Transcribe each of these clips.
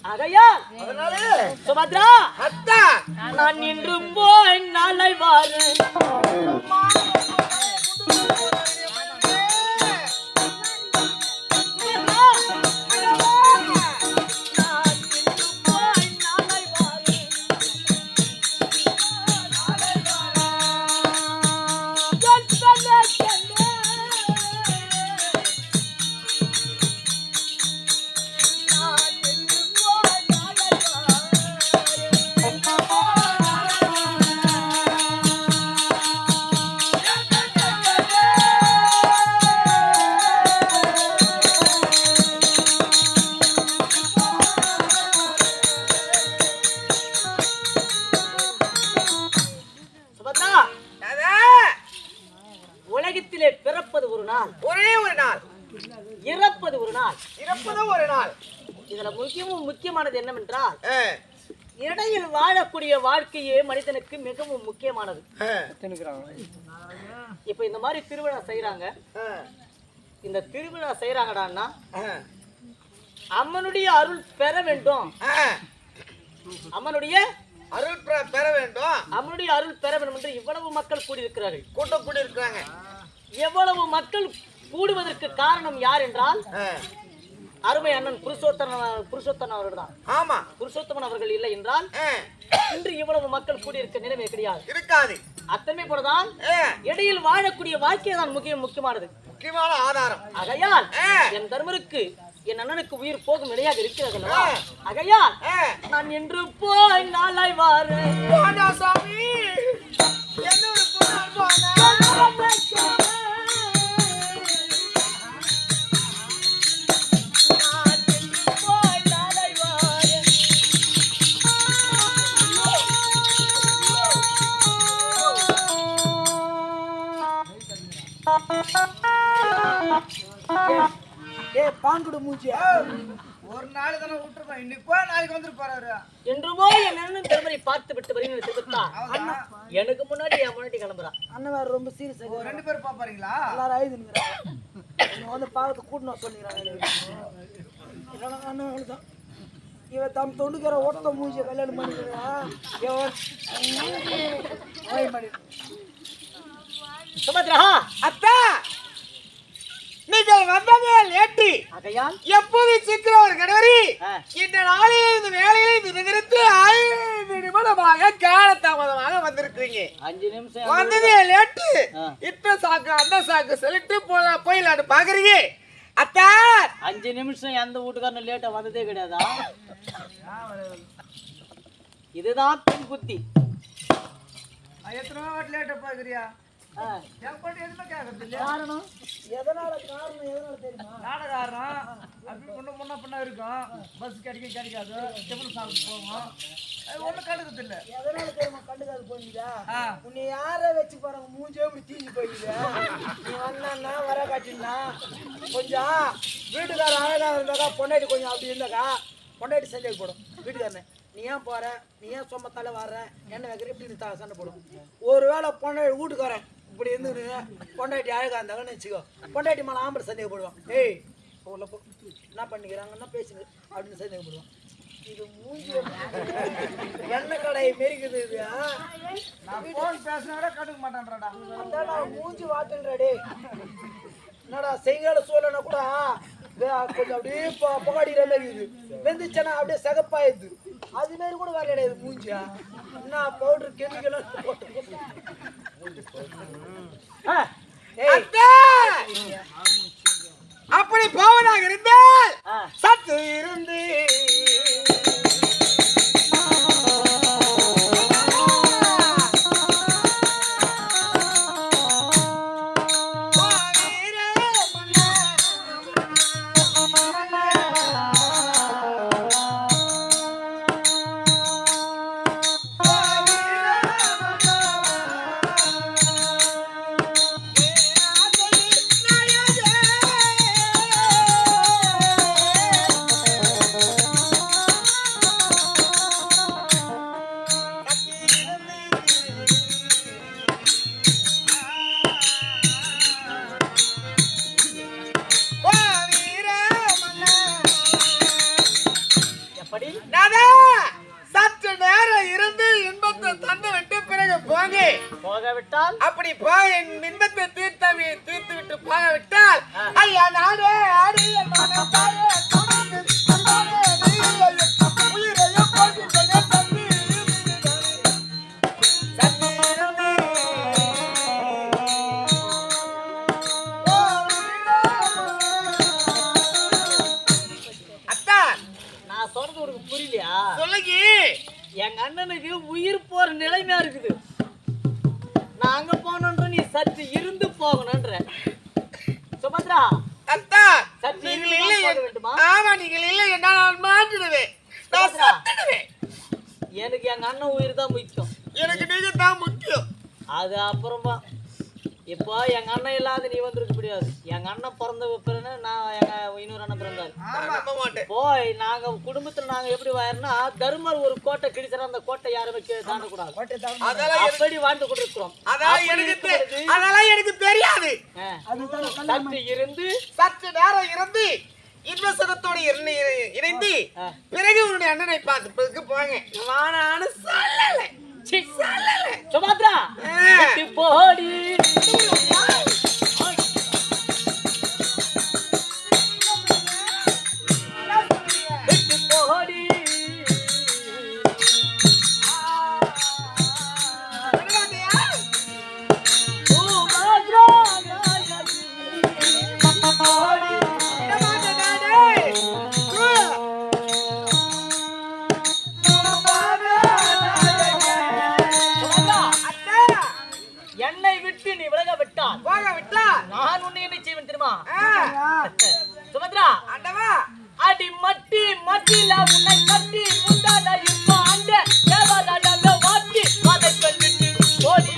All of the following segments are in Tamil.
ஆகையால் அதனாலே சுபத்ரா அத்தா நான் இன்று போய் நாளை வாரேன். உலகத்திலே பிறப்பது ஒரு நாள், ஒரே ஒரு நாள், இறப்பது ஒரு நாள், இறப்பதும் ஒரு நாள். இதுல முக்கியமானது என்னவென்றால் இடையில் வாழக்கூடிய வாழ்க்கையே மனிதனுக்கு மிகவும் முக்கியமானது. இப்ப இந்த மாதிரி திருவிழா செய்யறாங்க. இந்த திருவிழா செய்யறாங்கடான்னா அம்மனுடைய அருள் பெற வேண்டும், அம்மனுடைய அருள் பெற வேண்டும், அம்மனுடைய அருள் பெற வேண்டும் என்று இவ்வளவு மக்கள் கூடியிருக்கிறார்கள், கூட்டம் கூடி இருக்கிறாங்க. எவ்வளவு மக்கள் கூடுவதற்கு காரணம் யார் என்றால் அருமை அண்ணன் புருஷோத்தமன் அவர்கள் தான். ஆமா, புருஷோத்தமன் அவர்கள் இல்லை என்றால் இன்று இவ்வளவு மக்கள் கூடியிருக்க நிலைமை கிடையாது, இருக்காது. அத்தனை போலதான் இடையில் வாழக்கூடிய வாழ்க்கை தான் முக்கியமானது, முக்கியமான ஆதாரம். ஆகையால் என் தர்மருக்கு என் அண்ணனுக்கு உயிர் போகும் நிலையாக இருக்கிறது. ஆகையால் நான் என்று போய் நாளை வாரேன். சாமி பாங்குடு மூஞ்சி ஒரு நாள் தானே விட்டுருப்பேன், இன்னைக்கு போய் நாளைக்கு வந்துட்டு போறாரு. என்று போய் என் அண்ணன் திறமையை பார்த்து விட்டு வருகிறேன். எனக்கு முன்னாடி என் முன்னாடி கிளம்புறான். அண்ணன் வேற ரொம்ப சீரியஸ். ரெண்டு பேரும் பாப்பாருங்களா? எல்லாரும் ஆயுதுங்கிறாங்க வந்து பாவத்தை கூட்டணும் சொல்லிக்கிறாங்க. அண்ணன் இவன் தம் தொண்டுக்கிற ஓட்ட மூஞ்சியை கல்யாணம் பண்ணிக்கிறேன். சுபத்ரா அத்தா, நீங்கள் வந்ததே லேட்டு. ஆகையால் எப்போது சீக்கிரம் ஒரு கணவரி இந்த நாளில் இந்த வேலையில இது நிகழ்த்து 5 நிமிடமாக காலதாமதமாக வந்திருக்கீங்க. 5 நிமிஷம் வந்ததே லேட்டு. இத்த சாக்கு அந்த சாக்கு சொல்லிட்டு போயிலான்னு பாக்குறீங்க. அத்தா 5 நிமிஷம் எந்த வீட்டுக்காரனும் லேட்டா வந்ததே கிடையாதா? இதுதான் பெண் புத்தி. எத்தனை வாட்டி லேட்டா பாக்குறியா? காரணம் எதனால தெரியுமா? நாடகாரம் அப்படி முன்ன இருக்கும். பஸ் கிடைக்காது, செப்பல் சாப்பிட்டு போவோம். ஒன்றும் கண்டுக்கிறது இல்லை. எதனால தெரியுமா கண்டுக்காது போயிதா? உன்னை யார வச்சு பாருங்க மூஞ்சே இப்படி தீஞ்சு போயிடுது. நீ வந்தா வர காட்டினா கொஞ்சம் வீட்டுக்கார அழகா இருந்தாக்கா பொண்டாட்டி கொஞ்சம் அப்படி இருந்தாக்கா பொண்டாட்டி சண்டை போடும். வீட்டுக்காரனே நீ ஏன் போற, நீ ஏன் சொம்மத்தால வர்ற, என்ன வைக்கிற இப்படி சண்டை போடும். ஒருவேளை பொண்டாட்டி வீட்டுக்காரன் இப்படி இருந்து பொண்டாட்டி அழகா இருந்தாங்கன்னு வச்சுக்கோ, பொண்டாட்டி மேலே ஆம்பளை சந்தேகப்படுவான். ஏய் உள்ள போ என்ன பண்ணிக்கிறாங்கன்னா பேசுங்க அப்படின்னு சந்தேகப்படுவான். இது மூஞ்சி எண்ணெய் கடை மெரிக்குது. இது பேசினா கண்டுக்க மாட்டான்டா. அதான் மூஞ்சி வாட்டுன்றடே. என்னடா செய்கால சூழனா கூட கொஞ்சம் அப்படியே புகாடிக்கிற மாதிரி இருக்குது. வெந்துச்சுன்னா அப்படியே சகப்பாயுது. அது மாதிரி கூட வேற கிடையாது மூஞ்சியா. என்ன பவுடர் கெமிக்கல் போட்டு அப்படி போவதாக இருந்தால் சத்து இருந்து அப்படி போய் என் இன்பத்தை தீர்த்து விட்டு போக விட்டால் ஐயா நாடே ஆடு என் மனம் தாயே, உயிரையும் போட்டு தம்பி புரியலையா? சொல்லுங்க. எங்க அண்ணனுக்கு உயிர் போற நிலைமையா இருக்குது. நான் அங்க போனன்ற நீ சற்று இருந்து போகணும்ன்ற. சுபத்ரா அத்தா சற்று நீங்கள் இல்லை வேண்டுமா? ஆமா நீங்கள் இல்லை என்ன நான் மாற்றிடுவேன். நான் சத்திடுவேன். எனக்கு எங்க அண்ணன் உயிர் தான் முக்கியம். எனக்கு நீங்க தான் முக்கியம். அது அப்புறமா இப்போ எங்க அண்ணன் இல்லாத நீ வந்திருக்க முடியாது. எங்க அண்ணன் பிறந்த பிறகு நான் எங்க இன்னொரு அண்ணன் பிறந்தாரு. நம்ப மாட்டேன். போய் நாங்க குடும்பத்துல நாங்க எப்படி வாயிரனா தர்மர் ஒரு கோட்டை கிழிச்சா அந்த கோட்டை யாருமே தாண்டக்கூடாது. அப்படி வாழ்ந்து கொண்டிருக்கிறோம். அதெல்லாம் எனக்கு தெரியாது. சற்று இருந்து சற்று நேரம் இருந்து இன்வசனத்தோடு இணைந்து பிறகு உன்னுடைய அண்ணனை பார்த்துக்கு போங்க. வானான்னு சொல்லலை. சுபத்ரா போடி என்னை விட்டு நீ விலக விட்டால் நான் உன்னை என்ன செய்வேன் தெரியுமா? சுபத்ரா அடி மட்டி மட்டில உன்னை கட்டி முந்தாத இப்ப அந்த தேவதாட வாட்டி அதை சொல்லிட்டு ஓடி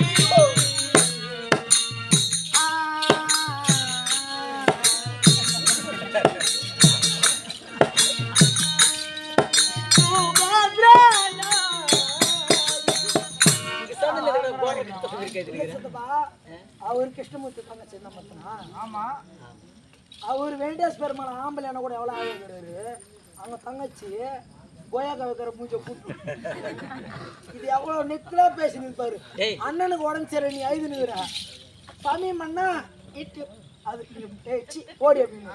அவர் கிருஷ்ணமூர்த்தி தங்கச்சி என்ன பார்த்தனா? ஆமா, அவர் வெங்கடேஷ் பெருமாள் ஆம்பளை என்ன கூட எவ்வளோ ஆகிறாரு. அவங்க தங்கச்சி கோயாக்கா வைக்கிற மூஞ்ச கூட்டு இது எவ்வளோ நெத்திலா பேசி நிற்பாரு. அண்ணனுக்கு உடம்பு சரி நீ ஐது நிற்கிற சமயம் அண்ணா இட்டு அது போடி அப்படின்னு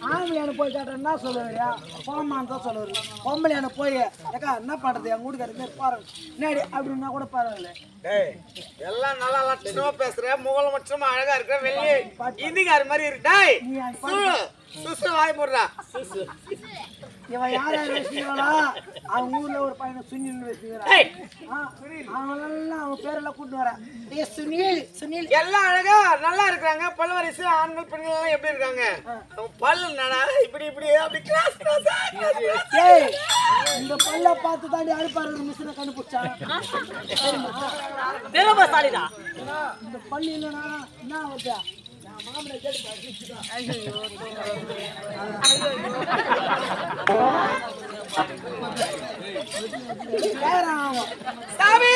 ஆம்பளையான போய் கேட்டா என்ன சொல்லுவாரியா? போமான்னு தான் சொல்லுவாரு. பொம்பளையான போய் ஏக்கா என்ன பண்றது என் வீட்டுக்காரங்க பாருங்க என்னடி அப்படின்னா கூட பரவாயில்ல. எல்லாம் நல்லா லட்சணமா பேசுற, முகல மட்டும் அழகா இருக்கிற, வெளியே இந்திக்கார மாதிரி இருக்காய். சுசு வாய் போடுறா. இவன் யார் யார் வச்சுக்கிறாளா? அவன் ஊர்ல ஒரு பையனை சுனில் வச்சுக்கிறான். அவனெல்லாம் அவன் பேரெல்லாம் கூட்டு வரேன். சுனில் சுனில் எல்லாம் அழகா நல்லா இருக்காங்க. பல்வரிசு ஆண்கள் பெண்கள் எல்லாம் எப்படி இருக்காங்க? பல்லு நானா இப்படி இப்படி அப்படி கிராஸ் இந்த பல்ல பார்த்து தாண்டி அறுப்பாரு மிஷினை கண்டுபிடிச்சான். இந்த பல்லு இல்லைன்னா என்ன வச்சா சாமி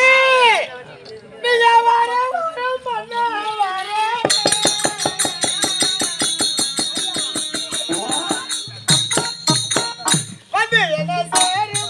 நீங்க வர பண்ண வர வந்து என்ன சேரு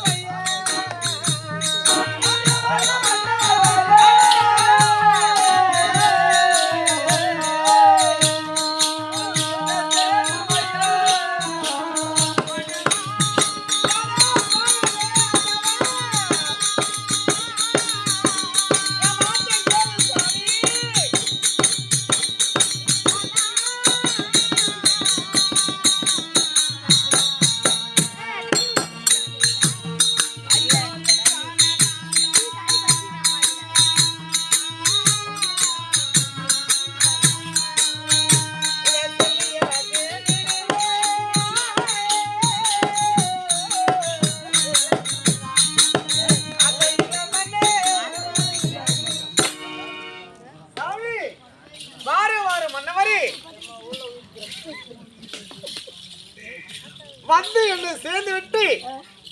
வந்து என்னை சேர்ந்து விட்டு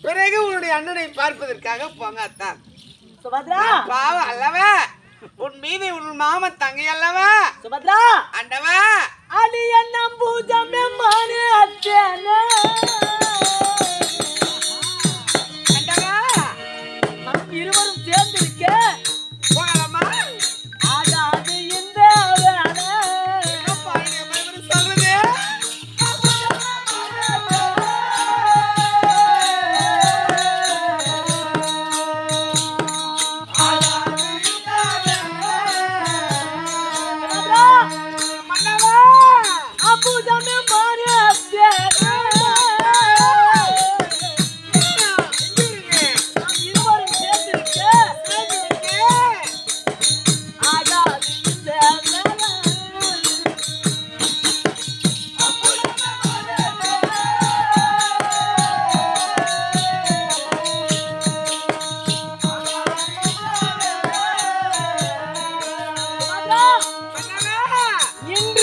பிறகு உன்னுடைய அண்ணனை பார்ப்பதற்காக போங்க. அத்தான் சுபத்ரா பாவம் அல்லவா? உன் மீது உன் மாமன் தங்கை அல்லவா? சுபத்ரா அண்டவா அடி என்ன பூஜமே மானே அத்தேனே அண்டவா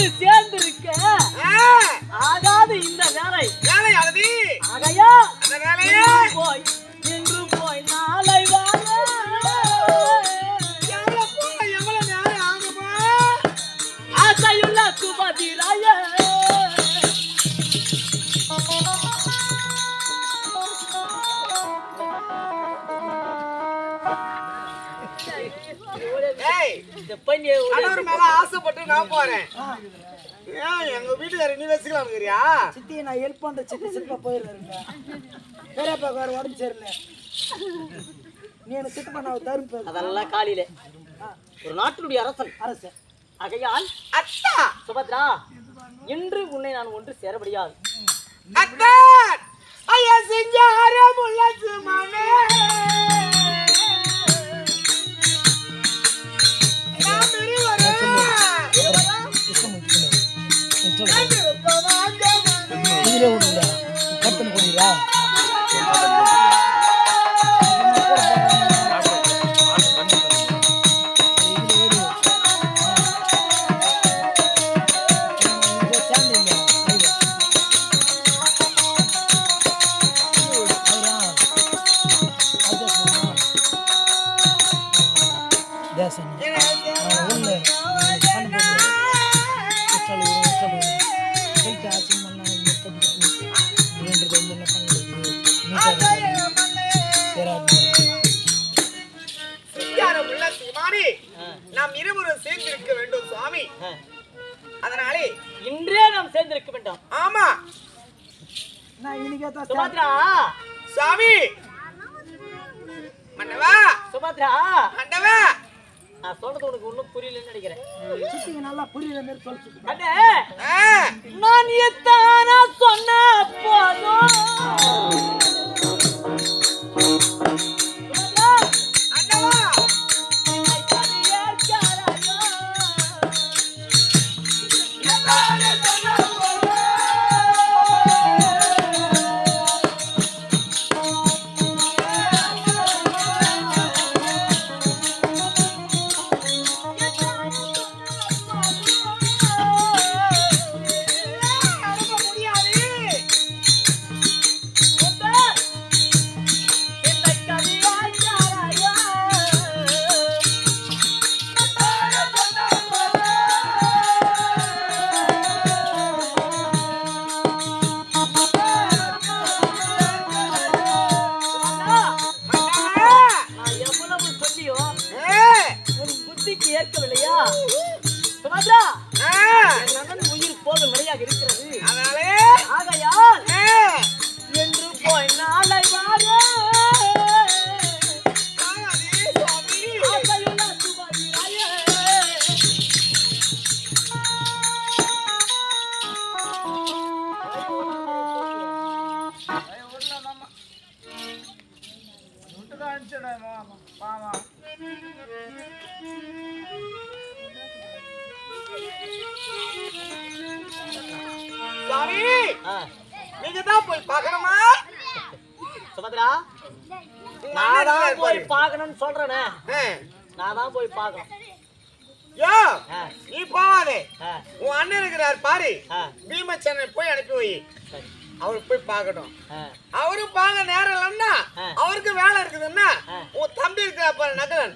ஒன்று சேர்ந்திருக்க ஆகாது இந்த வேலை வேலையானது ஆகையா அந்த வேலையே இன்று போய் நாளை வாங்க எவ்வளவு நேரம் ஆகுமா ஆசையுள்ள சுபதிராய கணவர் மேல ஆசைப்பட்டு நான் போறேன். ஏன் எங்க வீட்டுக்கார நீ வச்சுக்கலாம்ங்கிறியா? சித்தி நான் ஹெல்ப் பண்ற சிப்பா போயிருக்காருங்க. பெரியப்பா வேற உடம்பு சரியில்லை. நீ என்ன சிட்டு பண்ண தரும். அதெல்லாம் காலையில ஒரு நாட்டினுடைய அரசன் ஆகையால் அத்தா சுபத்ரா இன்று உன்னை நான் ஒன்று சேர முடியாது. அத்தா ஐயா செஞ்சாரம் உள்ளது மனே நாம் இருவரும் சேர்ந்திருக்க வேண்டும் சுவாமி. அதனாலே இன்றே நாம் சேர்ந்திருக்க வேண்டும். ஆமா நான் இன்னைக்கே தான் சுபத்ரா சுவாமி மன்னவா சுபத்ரா மன்னவா நான் சொல்றது உனக்கு ஒண்ணும் புரியலன்னு நினைக்கிறேன். சித்திக்கு நல்லா புரியுற மாதிரி சொல்லிட்டு அண்ணே நான் எத்தானா சொன்ன போதும் அண்ணவா ஏற்கவில்லையா சுமத்ரா என் உயிர் போகும் நிலையாக இருக்கிறது. ஆகையால் என்று போய் நாளை வார சுவாமி நீங்க தான் போய் பார்க்கணுமா? சுபத்ரா நான் தான் போய் பார்க்கணும்னு சொல்றேனே, நான் தான் போய் பார்க்கணும். யோ நீ போவாதே, உன் அண்ணன் இருக்கிறார் பாரு, பீமச்சனை போய் அனுப்பி வை. அவரு போய் பார்க்கட்டும். அவரு பார்க்க நேரம் இல்லைன்னா அவருக்கு வேலை இருக்குதுன்னா உன் தம்பி இருக்கிற பாரு நகரன்,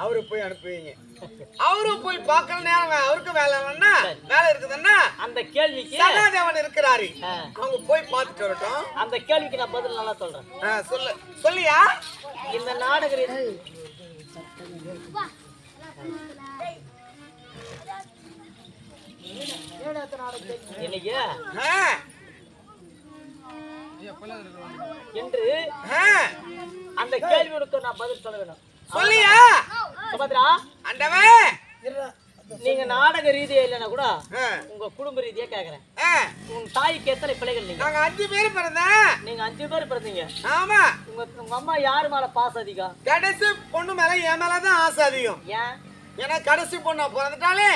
அவரு போய் அனுப்புவீங்க. அவரும் போய் பார்க்கற நேரம் அவருக்கு வேலை இல்லைன்னா வேலை இருக்குதுன்னா அந்த கேள்விக்கு சகாதேவன் இருக்கிறாரு, அவங்க போய் பார்த்துட்டு வரட்டும். அந்த கேள்விக்கு நான் பதில் நல்லா சொல்றேன். சொல்லு சொல்லியா? இந்த நாடகம் இன்னைக்கு என்று அந்த கேள்விக்கு நான் பதில் சொல்ல வேணும். சொல்லியா சுபத்ரா? அண்டவே நீங்க நாடக ரீதியா இல்லைன்னா கூட உங்க குடும்ப ரீதியா கேக்குறேன். உங்க தாய்க்கு எத்தனை பிள்ளைகள்? நாங்க 5 பேர் பிறந்தேன். நீங்க 5 பேர் பிறந்தீங்க. ஆமா. உங்க அம்மா யாரு மேல பாசம் அதிகம்? கடைசி பொண்ணு மேல என் மேலதான் ஆசை அதிகம். ஏன்? ஏன்னா கடைசி பொண்ணா பிறந்துட்டாலே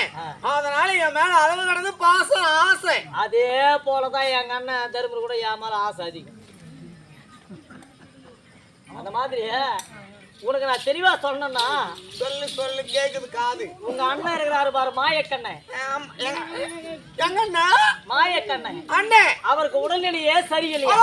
அதனால என் மேல அளவு கடந்து பாசம் ஆசை. அதே போலதான் எங்க அண்ணன் தருமபுரி கூட என் மேல ஆசை அதிகம். அந்த மாதிரி உனக்கு நான் தெளிவா சொன்னேன்னா சொல்லு சொல்லு கேக்குது காது. உங்க அண்ணன் இருக்கிறாரு பாரு மாயக்கண்ணன். எங்கண்ணா? மாயக்கண்ணன் அண்ணே அவருக்கு உடல்நிலையே சரியில்லையா?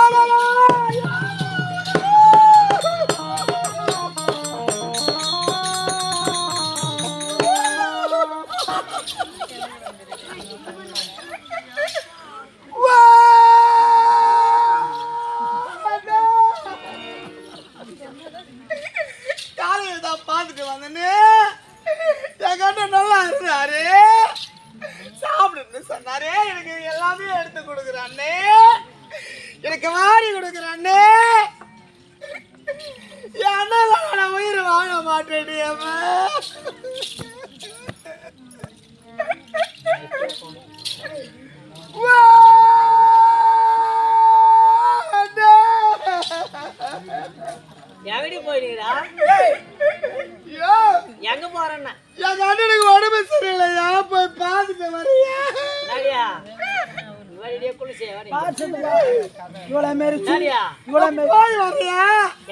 காலையில் தான் பார்த்துட்டு வந்தேன்னு எங்க அண்ணன் நல்லா இருந்தாரு, சாப்பிடுன்னு சொன்னாரே. எனக்கு எல்லாமே எடுத்து கொடுக்குறானே, எனக்கு வாரி கொடுக்குறானே. என் அண்ணன் நான் உயிர் வாழ மாட்டேன். எங்கடி போயிடுறா? எங்க போறேன்னா எங்க அண்ணனுக்கு உடம்பு சரியில்லையா, போய் பார்த்துட்டு வரையா? நாடியா வழியே குளிச்சே வாடி. இவ்வளவு மாரி நாடியா போய் வரையா?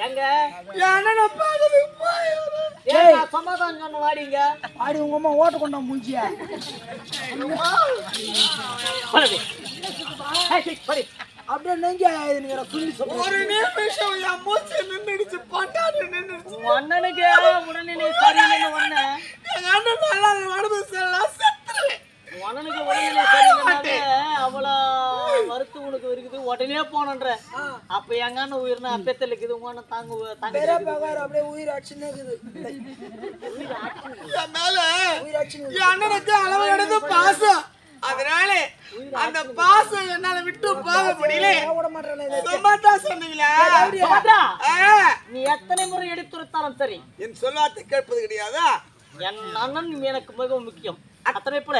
எங்க என் அண்ணனை பார்க்கறதுக்கு போய் வரேன். ஏய் நான் சமாதானம் சொன்ன வாடிங்க. ஆடி உங்க அம்மா ஓட்ட கொண்டா மூஞ்சியா போடி. போடி. அப்படியே நெஞ்ச நீங்க சொல்லி சொல்லுங்க. ஒரு நிமிஷம் என் மூச்சு நின்னுடுச்சு, பட்டாட்டு நின்னுடுச்சு. உன் அண்ணனுக்கு உடல்நிலை சரியில்லைன்னு ஒண்ணு. எங்க அண்ணன் நல்லா உடம்பு சரியில்லை, செத்துரு. உன் அண்ணனுக்கு உடல்நிலை சரியில்லைனாலே அவ்வளோ மருத்துவ உனக்கு இருக்குது, உடனே போனன்ற. அப்ப எங்க அண்ணன் உயிர்னா அப்பேத்துல இருக்குது. உங்க அண்ணன் தாங்க பெரிய பகார் அப்படியே உயிர் அடிச்சுன்னு இருக்குது. என் மேல உயிர் அடிச்சுன்னு என் அண்ணனுக்கு அளவு எடுத்து பாசம், அதனால அந்த பாசம் என்னால விட்டு போக முடியல. விட மாட்டேன். சும்மாதான் சொன்னீங்களா? சுபத்ரா, நீ எத்தனை முறை எடுத்துரைத்தாலும் சரி என் சொல்லாத்தை கேட்பது கிடையாதா? என் அண்ணன் எனக்கு மிகவும் முக்கியம். அத்தனை போல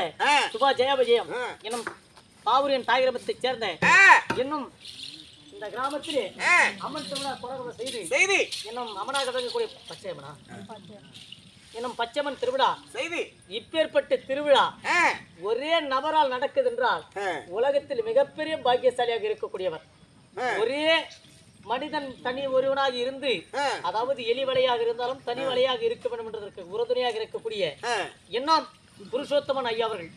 சுபா ஜெயபஜயம் என்னும் பாவூரின் தாயிரமத்தைச் சேர்ந்த இன்னும் இந்த கிராமத்திலே அம்மன் திருவிழா தொடர்பு செய்து இன்னும் அமனாக விளங்கக்கூடிய பச்சையம்மனா இன்னும் பச்சையம்மன் திருவிழா செய்தி இப்பேற்பட்ட திருவிழா ஒரே நபரால் நடக்குது என்றால் உலகத்தில் மிகப்பெரிய பாக்கியசாலியாக இருக்கக்கூடியவர். ஒரே மனிதன் தனி ஒருவனாக இருந்து, அதாவது எலி வலையாக இருந்தாலும் தனி வலையாக இருக்க வேண்டும் என்றதற்கு உறுதுணையாக இருக்கக்கூடிய இன்னும் புருஷோத்தமன் ஐயா அவர்கள்,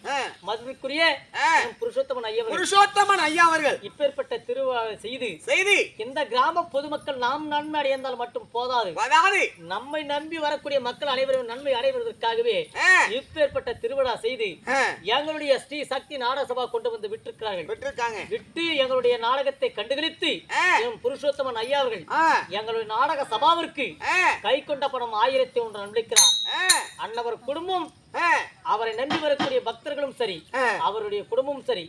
மதிப்புக்குரிய புருஷோத்தமன் ஐயா அவர்கள் இப்பேற்பட்ட திருவிழா செய்து இந்த கிராம பொதுமக்கள் நாம் நன்மை அடைந்தால் மட்டும் போதாது, நம்மை நம்பி வரக்கூடிய மக்கள் அனைவரும் நன்மை அடைவதற்காகவே இப்பேற்பட்ட திருவிழா செய்து எங்களுடைய ஸ்ரீ சக்தி நாடக சபா கொண்டு வந்து விட்டு எங்களுடைய நாடகத்தை கண்டுகளித்து புருஷோத்தமன் ஐயா அவர்கள் எங்களுடைய நாடக சபாவிற்கு கை கொண்ட பணம் 1001 அனுப்பிக்கிறார். அன்னவர் குடும்பம், அவரை நம்பி வரக்கூடிய பக்தர்களும் சரி, அவருடைய குடும்பமும் சரி,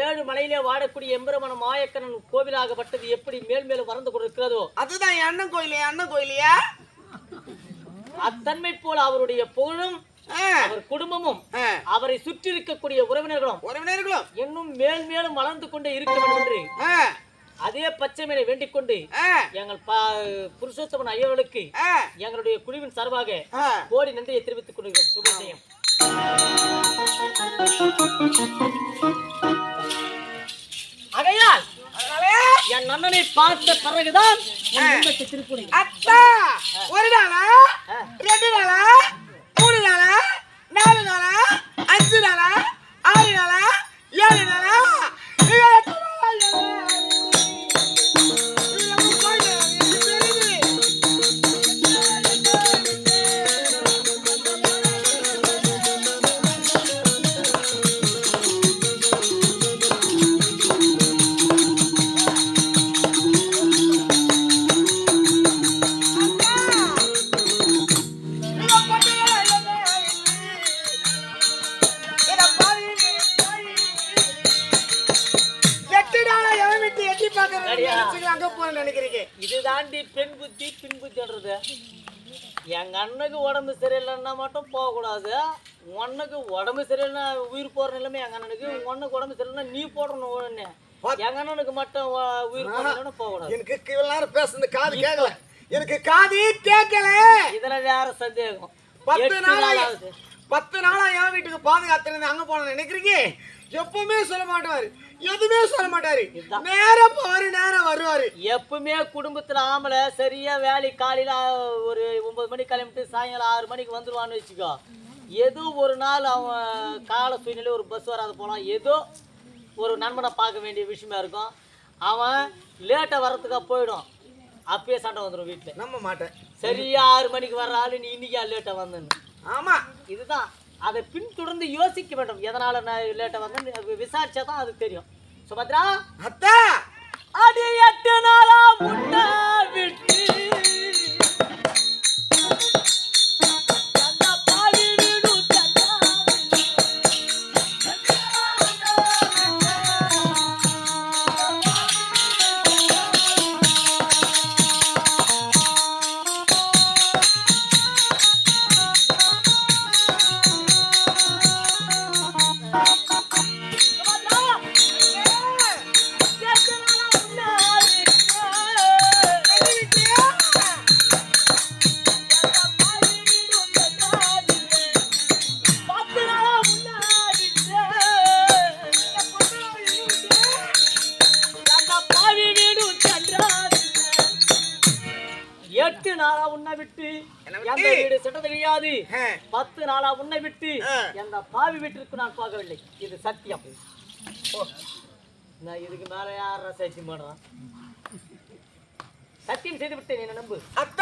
7 மலையிலே வாடக்கூடிய எம்பெருமான மாயக்கண்ணன் கோவிலாகப்பட்டது எப்படி மேல் மேலும் வளர்ந்து கொண்டிருக்கிறதோ அதுதான் அண்ணன் கோயிலையா அத்தன்மை போல அவருடைய புகழும் அவர் குடும்பமும் அவரை சுற்றி இருக்கக்கூடிய உறவினர்களும் இன்னும் மேல் மேலும் வளர்ந்து கொண்டே இருக்க வேண்டும் என்று அதே பச்சைமேனை வேண்டிக் கொண்டு எங்கள் புருஷோத்தமன் ஐயர்களுக்கு எங்களுடைய குழுவின் சார்பாக கோடி நன்றியை தெரிவித்துக் கொள்கிறோம். சுபஜெயம். ஆகையால் என் அண்ணனை பார்த்த பிறகுதான் திருப்பணி. ஒரு நாளா 2 நாளா 3 நாளா 4 நாளா 5 நாளா 6 நாளா 7 நாளா இதுதாண்டி பெண் புத்தி பின் புத்தின்றது. எங்க அண்ணனுக்கு உடம்பு சரியில்லைன்னா மட்டும் போகக்கூடாது. உனக்கு உடம்பு சரியில்லைன்னா உயிர் போற நிலைமை எங்க அண்ணனுக்கு. உனக்கு உடம்பு சரியில்லைன்னா நீ போடணும் உடனே. எங்க அண்ணனுக்கு மட்டும் உயிர் போறதுன்னு போகக்கூடாது. எனக்கு இவ்வளவு நேரம் பேசுறது காது கேட்கல, எனக்கு காது கேட்கல. இதுல வேற சந்தேகம். 10 நாளா என் வீட்டுக்கு பாதுகாத்துருந்து அங்க போன நினைக்கிறீங்க? எப்பவுமே சொல்ல மாட்டாரு, எதுவுமே சொல்ல மாட்டாரு. நேரா போவாரு, நேரா வருவாரு. எப்பவுமே குடும்பத்துல ஆம்பளை சரியா வேலை காலையில ஒரு 9 மணிக்கு கிளம்பிட்டு சாயங்காலம் 6 மணிக்கு வந்துருவான்னு வச்சுக்கோ. ஏதோ ஒரு நாள் அவன் கால சூழ்நிலை ஒரு பஸ் வராது போலாம், ஏதோ ஒரு நண்பனை பார்க்க வேண்டிய விஷயமா இருக்கும். அவன் லேட்டா வர்றதுக்காக போயிடும், அப்பயே சண்டை வந்துடும் வீட்டுல. நம்ப மாட்டேன். சரியா 6 மணிக்கு வர்ற ஆளு நீ இன்னைக்கா லேட்டா வந்தேன்னு. ஆமா, இதுதான். அதை பின்தொடர்ந்து யோசிக்க வேண்டும், எதனால நான் லேட்டா வந்தேன்னு விசாரிச்சா தான் அது தெரியும். சுபத்ரா அத்தா, அடி 8 நாளா முன்ன விட்டு அந்த பாவி வீடு தந்தாவில்லை. எட்டு நாளா உன்னை விட்டு எந்த வீடு சென்றது கிடையாது. 10 நாளா உன்னை விட்டு எந்த பாவி வீட்டிற்கு நான் போகவில்லை, இது சத்தியம். நான் இதுக்கு மேல யார சத்தியம் பண்றான்? சத்தியம் செய்து விட்டேன், என்ன நம்பு. அத்தா,